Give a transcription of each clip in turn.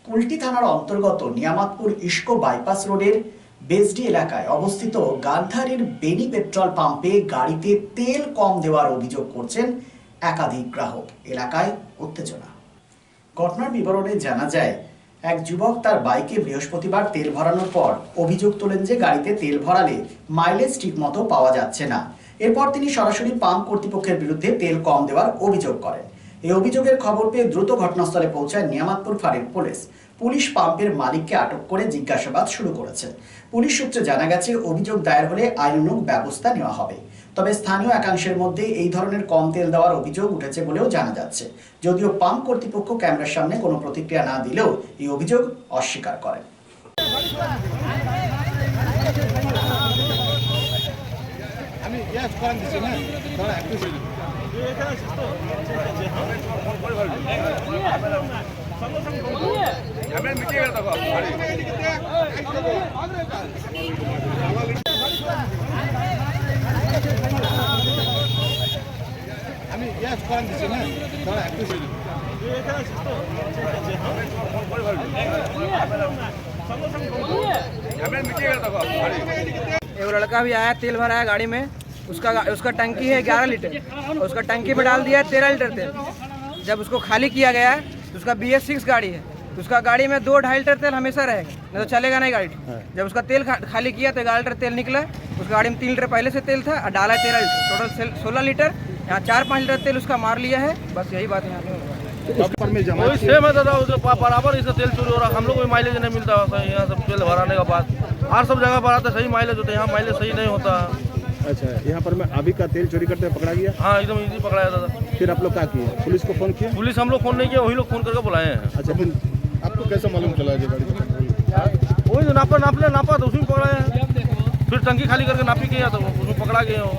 কুলটি থানার অন্তর্গত নিয়ামতপুর ইস্কো বাইপাস রোডের বেজডি এলাকায় অবস্থিত গান্ধারের বেনি পেট্রোল পাম্পে গাড়িতে তেল কম দেওয়ার অভিযোগ করছেন একাধিক গ্রাহক। এলাকায় উত্তেজনা। ঘটনার বিবরণে জানা যায়, এক যুবক তার বাইকে বৃহস্পতিবার তেল ভরানোর পর অভিযোগ তোলেন যে গাড়িতে তেল ভরালে মাইলেজ ঠিকমতো পাওয়া যাচ্ছে না। এরপর তিনি সরাসরি পাম্প কর্তৃপক্ষের বিরুদ্ধে তেল কম দেওয়ার অভিযোগ করেন। এই অভিযোগের খবর পেয়ে দ্রুত ঘটনাস্থলে পৌঁছায় নিয়ামতপুর ফাঁড়ির পুলিশ। পুলিশ পাম্পের মালিককে আটক করে জিজ্ঞাসাবাদ শুরু করেছে। পুলিশ সূত্রে জানা গেছে, অভিযোগ দায়ের হলে আইনানুগ ব্যবস্থা নেওয়া হবে। তবে স্থানীয় একাংশের মধ্যে এই ধরনের কম তেল দেওয়ার অভিযোগ উঠেছে বলেও জানা যাচ্ছে। যদিও পাম্প কর্তৃপক্ষ ক্যামেরার সামনে কোনো প্রতিক্রিয়া না দিলেও এই অভিযোগ অস্বীকার করেন। वो लड़का भी आया, तेल भराया गाड़ी में। उसका टंकी है 11 लीटर, उसका टंकी में डाल दिया 13 लीटर तेल। जब उसको खाली किया गया तो उसका BS6 गाड़ी है, तो उसका गाड़ी में 2-2.5 लीटर तेल हमेशा रहेगा, नहीं तो चलेगा नहीं गाड़ी। जब उसका तेल खाली किया तो 11 लीटर तेल निकला। उसका गाड़ी में 3 लीटर पहले से तेल था और डाला 13 लीटर, टोटल 16 लीटर। यहाँ 4-5 लीटर तेल उसका मार लिया है। बस यही बात यहाँ पे सेम है दादा, बराबर इसका तेल चोरी हो रहा है। हम लोग को माइलेज नहीं मिलता यहाँ सब तेल भराने के बाद। हर सब जगह पर आता सही माइलेज होता है, यहाँ माइलेज सही नहीं होता। अच्छा, यहाँ पर मैं अभी का तेल चोरी करते पकड़ा गया? हाँ, एकदम इजी पकड़ाया दादा। फिर आप लोग क्या किए? पुलिस को फोन किया? पुलिस हम लोग फोन नहीं किया, वही लोग फोन करके बुलाए हैं। अच्छा, फिर आपको कैसे मालूम चला कि गाड़ी का पेट्रोल? वही तो नापा तो उसमें पकड़ाया है। फिर टंकी खाली करके नापी किया तो उसमें पकड़ा गए हो।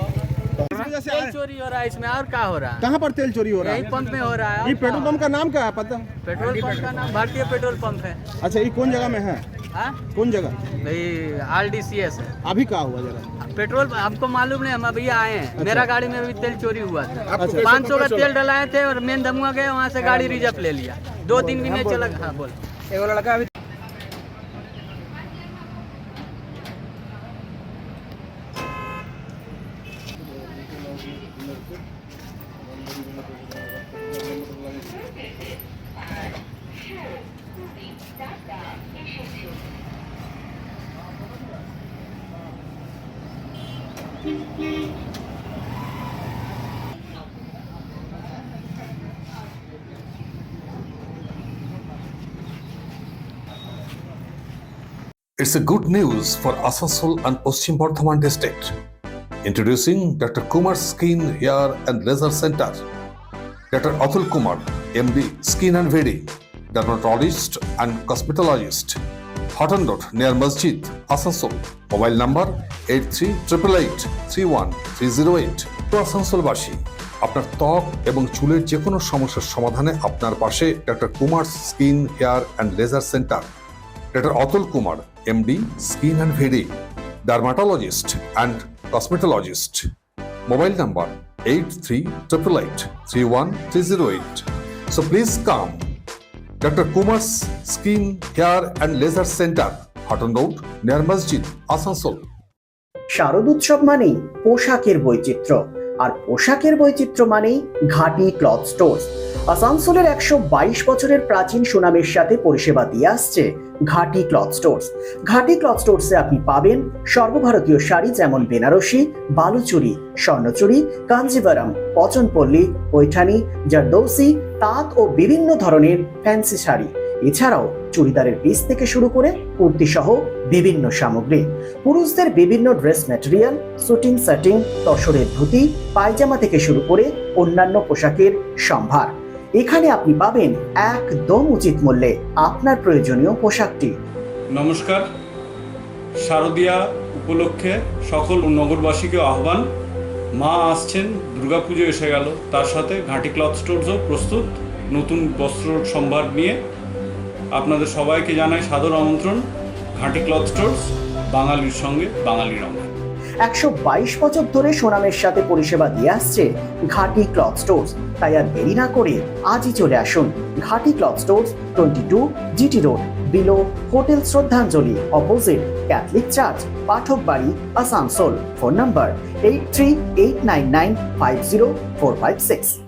तेल चोरी हो रहा है इसमें, और क्या हो रहा है? कहाँ पर तेल चोरी हो रहा है? यही पंप में हो रहा है। ये पेट्रोल पंप का नाम क्या है पता? पेट्रोल पंप का नाम भारतीय पेट्रोल पंप है। अच्छा, ये कौन जगह में है? हाँ, कौन जगह? भाई RDCS है। अभी क्या हुआ जरा? पेट्रोल हमको मालूम नहीं, हम अभी आए हैं। अच्छा। मेरा गाड़ी में भी तेल चोरी हुआ था। अच्छा। 500 का तेल डलाए थे और मेन धमुआ गए, वहाँ से गाड़ी रिजर्व ले लिया। 2 दिन भी नहीं चला। हाँ बोल। एगो लड़का अभी It's a good news for Asansol and Paschim Bardhaman district. Introducing Dr. Kumar Skin Hair and Laser Center. Dr. Atul Kumar, MD, Skin and Very, dermatologist and cosmetologist. Hutton Road near Masjid, Asansol. Mobile number 8388831308. To আসানসোলবাসী, আপনার ত্বক এবং চুলের যে কোনো সমস্যার সমাধানে আপনার পাশে doctor Kumar skin hair and laser centre. Doctor Atul Kumar, MD, Skin and Very, dermatologist and cosmetologist. Mobile number 8388831308. So please come. Dr. Kumar's Skin, Hair and Laser Center, Hutton Road, near Masjid, Asansol. শারদোৎসব মানেই পোশাকের বৈচিত্র্য, আর পোশাকের বৈচিত্র্য মানেই ঘাটি cloth stores. আসানসোলের 122 বছরের প্রাচীন সুনামের সাথে পরিষেবা দিয়ে আসছে ঘাটি ক্লথ স্টোর্স। ঘাটি ক্লথ স্টোর্সে আপনি পাবেন সর্বভারতীয় শাড়ি যেমন বেনারসি, বালুচুরি, স্বর্ণচুরি, কাঞ্জিভারাম, পচনপল্লী, পৈঠানি, জারদৌসি, তাঁত ও বিভিন্ন ধরনের ফ্যান্সি শাড়ি। এছাড়াও চুড়িদারের পিস থেকে শুরু করে কুর্তি সহ বিভিন্ন সামগ্রী, পুরুষদের বিভিন্ন ড্রেস ম্যাটেরিয়াল, শুটিং সেটিং, তসরের ধুতি, পায়জামা থেকে শুরু করে অন্যান্য পোশাকের সম্ভার। এখানে আপনি পাবেন একদম উচিত মূল্যে আপনার প্রয়োজনীয় পোশাকটি। নমস্কার, শারদীয়া উপলক্ষে সকল নগরবাসীকে আহ্বান। মা আসছেন, দুর্গাপুজো এসে গেল, তার সাথে ঘাটি ক্লথ স্টোরসও প্রস্তুত নতুন বস্ত্র সম্ভার নিয়ে। আপনাদের সবাইকে জানাই সাদর আমন্ত্রণ। ঘাটি ক্লথ স্টোরস, বাঙালির সঙ্গে বাঙালির রঙ। 122 বছর ধরে সুনামের সাথে পরিষেবা দিয়ে আসছে ঘাটি ক্লথ স্টোর্স। তাই আর দেরি না করে আজই চলে আসুন ঘাটি cloth stores, 22 GT road, below hotel শ্রদ্ধাঞ্জলি, অপোজিট ক্যাথলিক চার্চ, পাঠক বাড়ি, আসানসোল। Phone number 8389950456।